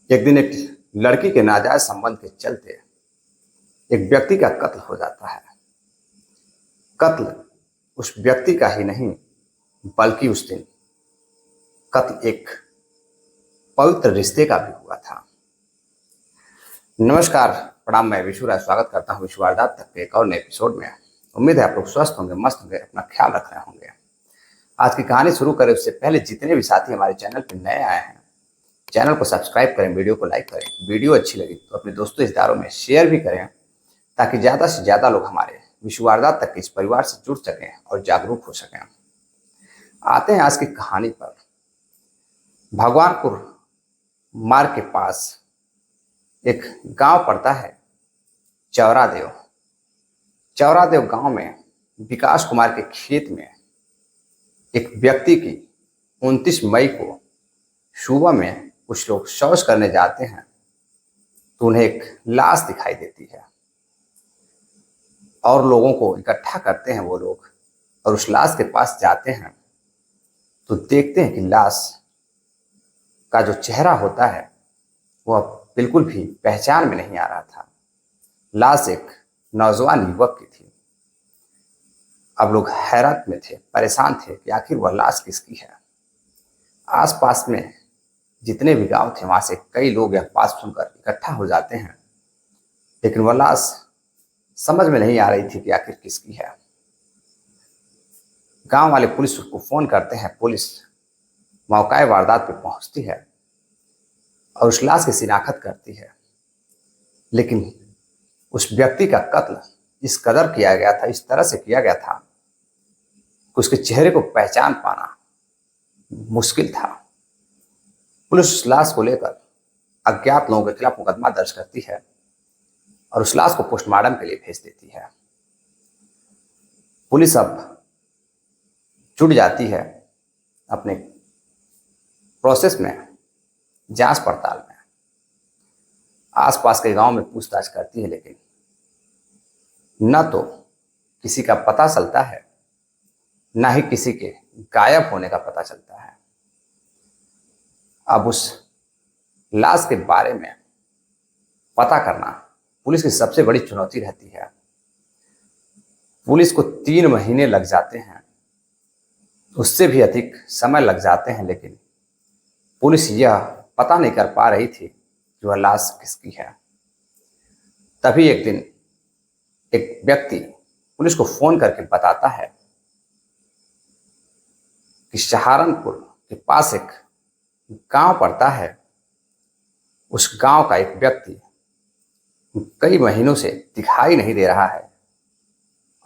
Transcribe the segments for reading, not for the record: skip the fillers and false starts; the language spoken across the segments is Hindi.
एक दिन एक लड़की के नाजायज संबंध के चलते एक व्यक्ति का कत्ल हो जाता है। कत्ल उस व्यक्ति का ही नहीं बल्कि उस दिन कत्ल एक पवित्र रिश्ते का भी हुआ था। नमस्कार, प्रणाम। मैं विशुराज स्वागत करता हूँ विश्व वारदात तक के एक और नए एपिसोड में। उम्मीद है आप लोग स्वस्थ होंगे, मस्त होंगे, अपना ख्याल रख रहे होंगे। आज की कहानी शुरू करें उससे पहले जितने भी साथी हमारे चैनल पर नए आए हैं, चैनल को सब्सक्राइब करें, वीडियो को लाइक करें, वीडियो अच्छी लगी तो अपने दोस्तों रिश्तेदारों में शेयर भी करें ताकि ज़्यादा से ज़्यादा लोग हमारे विश्व वारदात तक के इस परिवार से जुड़ सकें और जागरूक हो सकें। आते हैं आज की कहानी पर। भगवानपुर मार्ग के पास एक गांव पड़ता है, चौरादेव। चौरादेव गांव में विकास कुमार के खेत में एक व्यक्ति की 29 मई को सुबह में कुछ लोग शौच करने जाते हैं तो उन्हें एक लाश दिखाई देती है और लोगों को इकट्ठा करते हैं वो लोग और उस लाश के पास जाते हैं तो देखते हैं कि लाश का जो चेहरा होता है वह बिल्कुल भी पहचान में नहीं आ रहा था। लाश एक नौजवान युवक की थी। अब लोग हैरत में थे, परेशान थे कि आखिर वह लाश किसकी है। आसपास में जितने भी गांव थे वहां से कई लोग यह बात सुनकर इकट्ठा हो जाते हैं, लेकिन वह लाश समझ में नहीं आ रही थी कि आखिर किसकी है। गांव वाले पुलिस को फोन करते हैं। पुलिस मौका वारदात पे पहुंचती है और उस लाश की शिनाख्त करती है, लेकिन उस व्यक्ति का कत्ल इस कदर किया गया था, इस तरह से किया गया था कि उसके चेहरे को पहचान पाना मुश्किल था। पुलिस उस लाश को लेकर अज्ञात लोगों के खिलाफ मुकदमा दर्ज करती है और उस लाश को पोस्टमार्टम के लिए भेज देती है। पुलिस अब जुट जाती है अपने प्रोसेस में, जांच पड़ताल में। आसपास के गांव में पूछताछ करती है, लेकिन न तो किसी का पता चलता है, न ही किसी के गायब होने का पता चलता है। अब उस लाश के बारे में पता करना पुलिस की सबसे बड़ी चुनौती रहती है। पुलिस को 3 महीने लग जाते हैं, उससे भी अधिक समय लग जाते हैं, लेकिन पुलिस यह पता नहीं कर पा रही थी कि वह लाश किसकी है। तभी एक दिन एक व्यक्ति पुलिस को फोन करके बताता है कि सहारनपुर के पास एक गांव पड़ता है, उस गांव का एक व्यक्ति कई महीनों से दिखाई नहीं दे रहा है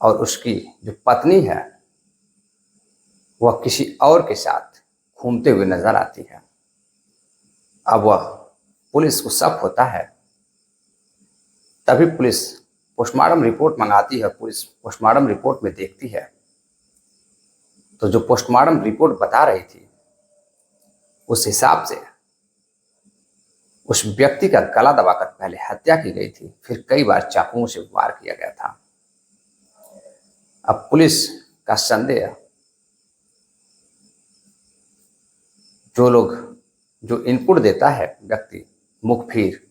और उसकी जो पत्नी है वह किसी और के साथ घूमते हुए नजर आती है। अब वह पुलिस को शक होता है। तभी पुलिस पोस्टमार्टम रिपोर्ट मंगाती है। पुलिस पोस्टमार्टम रिपोर्ट में देखती है तो जो पोस्टमार्टम रिपोर्ट बता रही थी उस हिसाब से उस व्यक्ति का गला दबाकर पहले हत्या की गई थी, फिर कई बार चाकुओं से वार किया गया था। अब पुलिस का संदेह, जो इनपुट देता है व्यक्ति मुखबिर,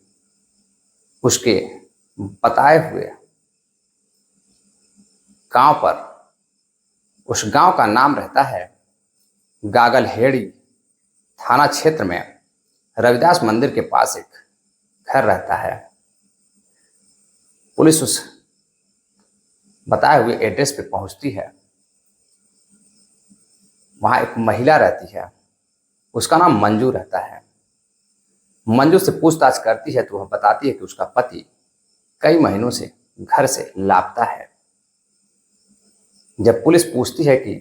उसके बताए हुए गांव पर, उस गांव का नाम रहता है गागलहेड़ी। थाना क्षेत्र में रविदास मंदिर के पास एक घर रहता है। पुलिस उस बताए हुए एड्रेस पे पहुंचती है। वहां एक महिला रहती है, उसका नाम मंजू रहता है। मंजू से पूछताछ करती है तो वह बताती है कि उसका पति कई महीनों से घर से लापता है। जब पुलिस पूछती है कि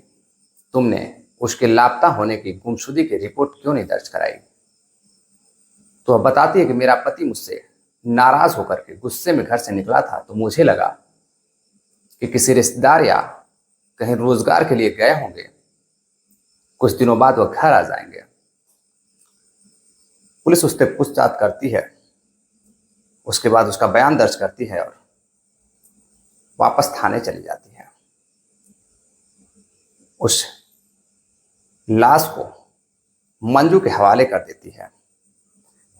तुमने उसके लापता होने की गुमशुदगी की रिपोर्ट क्यों नहीं दर्ज कराई, तो वह बताती है कि मेरा पति मुझसे नाराज होकर के गुस्से में घर से निकला था, तो मुझे लगा कि किसी रिश्तेदार या कहीं रोजगार के लिए गए होंगे, कुछ दिनों बाद वह घर आ जाएंगे। पुलिस उससे पूछताछ करती है, उसके बाद उसका बयान दर्ज करती है और वापस थाने चली जाती है। उस लाश को मंजू के हवाले कर देती है।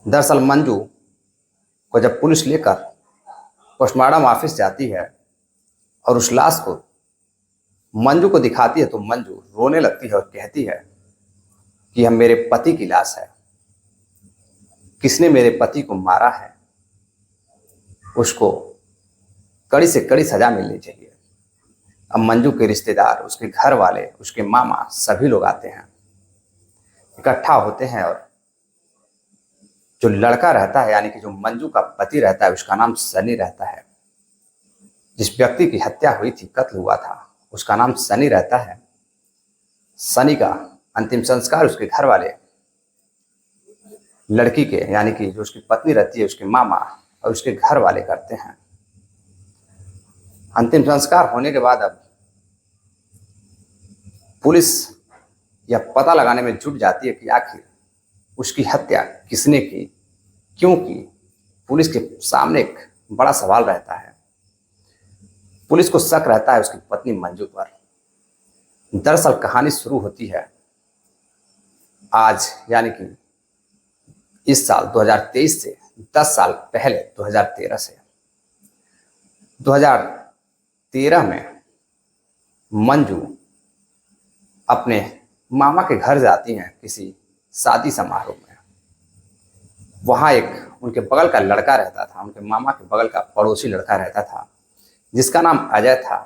दरअसल मंजू को जब पुलिस लेकर पोस्टमार्टम ऑफिस जाती है और उस लाश को मंजू को दिखाती है तो मंजू रोने लगती है और कहती है कि यह मेरे पति की लाश है, किसने मेरे पति को मारा है उसको कड़ी से कड़ी सजा मिलनी चाहिए। अब मंजू के रिश्तेदार, उसके घर वाले, उसके मामा सभी लोग आते हैं, इकट्ठा होते हैं और जो लड़का रहता है यानी कि जो मंजू का पति रहता है उसका नाम सनी रहता है। जिस व्यक्ति की हत्या हुई थी, कत्ल हुआ था, उसका नाम सनी रहता है। सनी का अंतिम संस्कार उसके घर वाले लड़की के यानी कि जो उसकी पत्नी रहती है उसके मामा और उसके घर वाले करते हैं। अंतिम संस्कार होने के बाद अब पुलिस यह पता लगाने में जुट जाती है कि आखिर उसकी हत्या किसने की, क्यों की। पुलिस के सामने एक बड़ा सवाल रहता है। पुलिस को शक रहता है उसकी पत्नी मंजू पर। दरअसल कहानी शुरू होती है आज यानी कि इस साल 2023 से 10 साल पहले 2013 से। 2013 में मंजू अपने मामा के घर जाती हैं किसी शादी समारोह में। वहाँ एक उनके बगल का लड़का रहता था, उनके मामा के बगल का पड़ोसी लड़का रहता था जिसका नाम अजय था।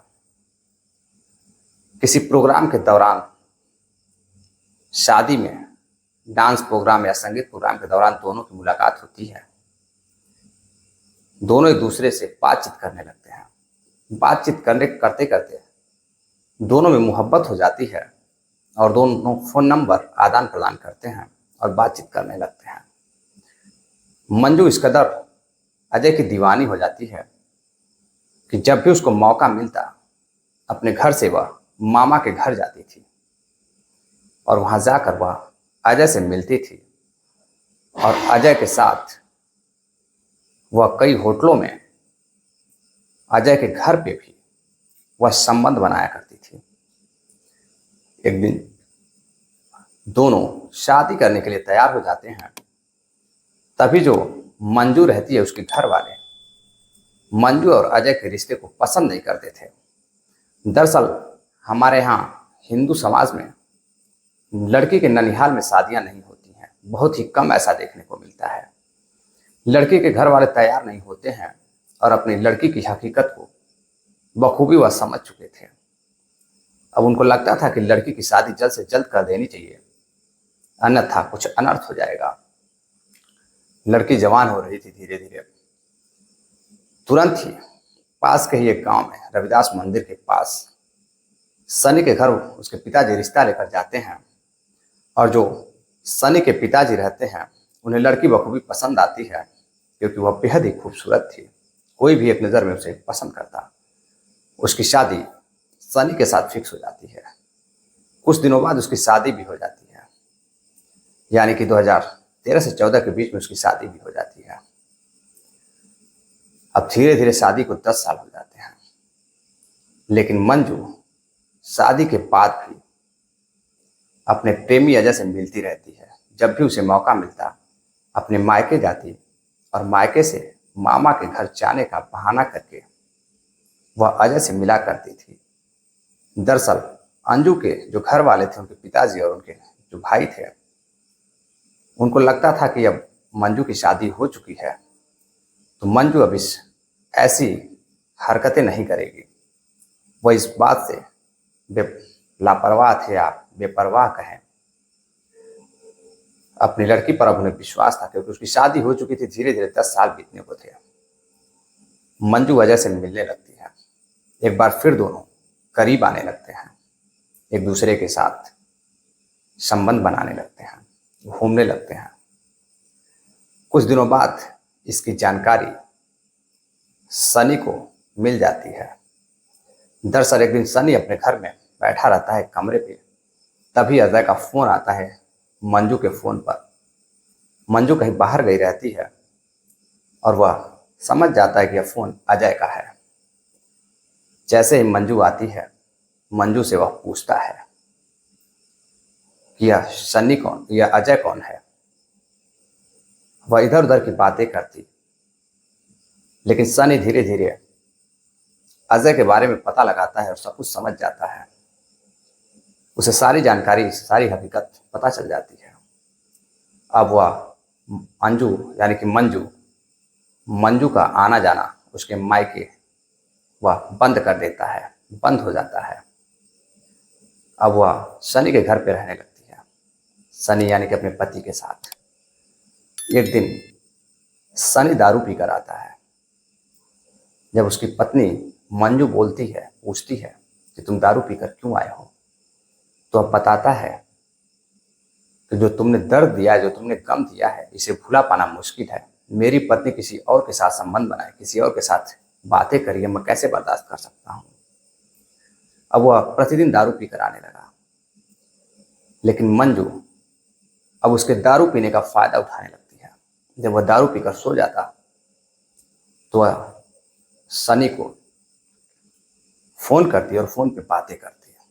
किसी प्रोग्राम के दौरान, शादी में डांस प्रोग्राम या संगीत प्रोग्राम के दौरान दोनों की मुलाकात होती है। दोनों एक दूसरे से बातचीत करने लगते हैं। बातचीत करते करते दोनों में मोहब्बत हो जाती है और दोनों फोन नंबर आदान प्रदान करते हैं और बातचीत करने लगते हैं। मंजू इस कदर अजय की दीवानी हो जाती है कि जब भी उसको मौका मिलता अपने घर से वह मामा के घर जाती थी और वहां जाकर वह अजय से मिलती थी और अजय के साथ वह कई होटलों में, अजय के घर पे भी वह संबंध बनाया करती थी। एक दिन दोनों शादी करने के लिए तैयार हो जाते हैं। तभी जो मंजू रहती है उसके घर वाले मंजू और अजय के रिश्ते को पसंद नहीं करते थे। दरअसल हमारे यहाँ हिंदू समाज में लड़की के ननिहाल में शादियां नहीं होती हैं, बहुत ही कम ऐसा देखने को मिलता है। लड़की के घर वाले तैयार नहीं होते हैं और अपनी लड़की की हकीकत को बखूबी वह समझ चुके थे। अब उनको लगता था कि लड़की की शादी जल्द से जल्द कर देनी चाहिए, अन्यथा कुछ अनर्थ हो जाएगा। लड़की जवान हो रही थी धीरे धीरे। तुरंत ही पास के ही एक गांव में रविदास मंदिर के पास सनी के घर उसके पिताजी रिश्ता लेकर जाते हैं और जो सनी के पिताजी रहते हैं उन्हें लड़की बखूबी पसंद आती है क्योंकि वह बेहद ही खूबसूरत थी। कोई भी एक नज़र में उसे पसंद करता। उसकी शादी सनी के साथ फिक्स हो जाती है। कुछ दिनों बाद उसकी शादी भी हो जाती है, यानी कि 2013 से 14 के बीच में उसकी शादी भी हो जाती है। अब धीरे धीरे शादी को 10 साल हो जाते हैं, लेकिन मंजू शादी के बाद भी अपने प्रेमी अजय से मिलती रहती है। जब भी उसे मौका मिलता अपने मायके जाती और मायके से मामा के घर जाने का बहाना करके वह अजय से मिला करती थी। दरअसल अंजू के जो घर वाले थे, उनके पिताजी और उनके जो भाई थे, उनको लगता था कि अब मंजू की शादी हो चुकी है तो मंजू अब इस ऐसी हरकतें नहीं करेगी। वह इस बात से लापरवाह थे या बेपरवाह कहें। अपनी लड़की पर अब उन्हें विश्वास था क्योंकि उसकी शादी हो चुकी थी। धीरे धीरे 10 साल बीतने को थे। मंजू अजय से मिलने लगती है। एक बार फिर दोनों करीब आने लगते हैं, एक दूसरे के साथ संबंध बनाने लगते हैं, घूमने लगते हैं। कुछ दिनों बाद इसकी जानकारी सनी को मिल जाती है। दरअसल एक दिन सनी अपने घर में बैठा रहता है कमरे पे, तभी अजय का फोन आता है मंजू के फोन पर। मंजू कहीं बाहर गई रहती है और वह समझ जाता है कि यह फोन अजय का है। जैसे ही मंजू आती है, मंजू से वह पूछता है कि यह सनी कौन, यह अजय कौन है। वह इधर उधर की बातें करती, लेकिन सनी धीरे धीरे अजय के बारे में पता लगाता है और सब कुछ समझ जाता है। उसे सारी जानकारी, सारी हकीकत पता चल जाती है। अब वह अंजू यानी कि मंजू मंजू का आना जाना उसके मायके वह बंद कर देता है, बंद हो जाता है। अब वह सनी के घर पे रहने लगती है, सनी यानी कि अपने पति के साथ। एक दिन सनी दारू पीकर आता है। जब उसकी पत्नी मंजू बोलती है, पूछती है कि तुम दारू पीकर क्यों आए हो, तो अब बताता है कि जो तुमने दर्द दिया है, जो तुमने गम दिया है, इसे भुला पाना मुश्किल है। मेरी पत्नी किसी और के साथ संबंध बनाए, किसी और के साथ बातें करिए, मैं कैसे बर्दाश्त कर सकता हूं। अब वह प्रतिदिन दारू पीकर आने लगा, लेकिन मंजू अब उसके दारू पीने का फायदा उठाने लगती है। जब वह दारू पीकर सो जाता तो वह सनी को फोन करती है और फोन पे बातें करती है।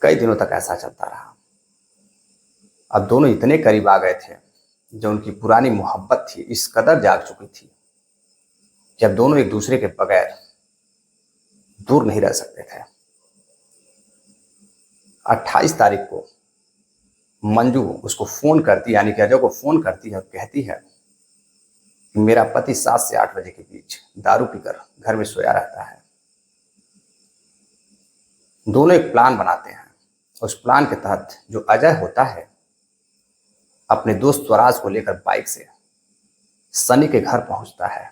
कई दिनों तक ऐसा चलता रहा। अब दोनों इतने करीब आ गए थे, जो उनकी पुरानी मोहब्बत थी इस कदर जाग चुकी थी कि अब दोनों एक दूसरे के बगैर दूर नहीं रह सकते थे। 28 तारीख को मंजू उसको फोन करती, यानी कि अजय को फोन करती है और कहती है कि मेरा पति 7 से 8 बजे के बीच दारू पीकर घर में सोया रहता है। दोनों एक प्लान बनाते हैं। उस प्लान के तहत जो अजय होता है अपने दोस्त स्वराज को लेकर बाइक से सनी के घर पहुंचता है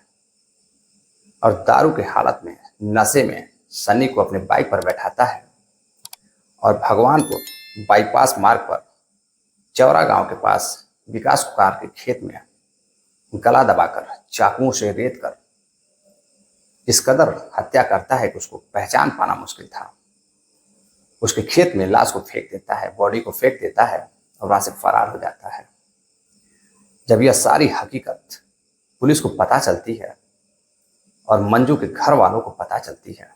और दारू के हालत में, नशे में सनी को अपने बाइक पर बैठाता है और भगवानपुर बाईपास मार्ग पर चौरा गांव के पास विकास कुमार के खेत में गला दबाकर चाकुओं से रेत कर इस कदर हत्या करता है कि उसको पहचान पाना मुश्किल था। उसके खेत में लाश को फेंक देता है, बॉडी को फेंक देता है और वहां से फरार हो जाता है। जब यह सारी हकीकत पुलिस को पता चलती है और मंजू के घर वालों को पता चलती है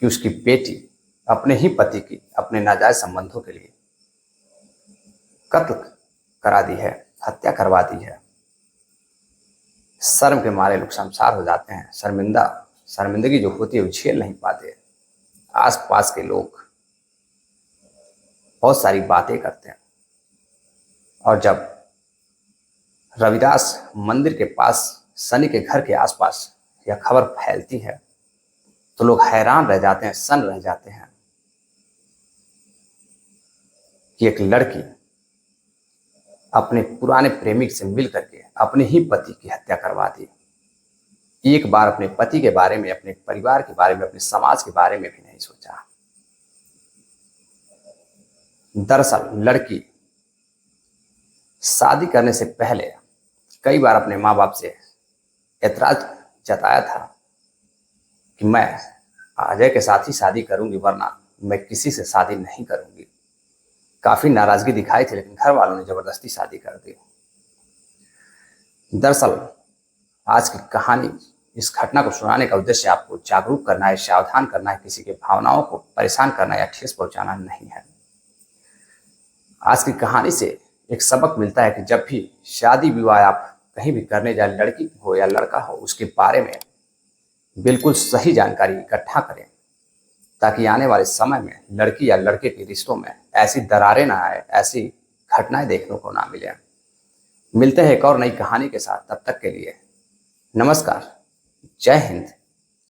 कि उसकी बेटी अपने ही पति की अपने नाजायज संबंधों के लिए कत्ल करा दी है, हत्या करवा दी है, शर्म के मारे लोग शर्मसार हो जाते हैं। शर्मिंदगी जो होती है वो झेल नहीं पाते। आसपास के लोग बहुत सारी बातें करते हैं और जब रविदास मंदिर के पास सनी के घर के आसपास यह खबर फैलती है तो लोग हैरान रह जाते हैं, सन रह जाते हैं कि एक लड़की अपने पुराने प्रेमिक से मिल करके अपने ही पति की हत्या करवा दी। एक बार अपने पति के बारे में, अपने परिवार के बारे में, अपने समाज के बारे में भी नहीं सोचा। दरअसल लड़की शादी करने से पहले कई बार अपने माँ बाप से ऐतराज जताया था कि मैं अजय के साथ ही शादी करूंगी, वरना मैं किसी से शादी नहीं करूंगी। काफी नाराजगी दिखाई थी, लेकिन घर वालों ने जबरदस्ती शादी कर दी। दरअसल आज की कहानी, इस घटना को सुनाने का उद्देश्य आपको जागरूक करना है, सावधान करना है, किसी की भावनाओं को परेशान करना या ठेस पहुंचाना नहीं है। आज की कहानी से एक सबक मिलता है कि जब भी शादी विवाह आप कहीं भी करने जाए, लड़की हो या लड़का हो, उसके बारे में बिल्कुल सही जानकारी इकट्ठा करें ताकि आने वाले समय में लड़की या लड़के के रिश्तों में ऐसी दरारें ना आए, ऐसी घटनाएं देखने को ना मिले। मिलते हैं एक और नई कहानी के साथ, तब तक के लिए नमस्कार, जय हिंद।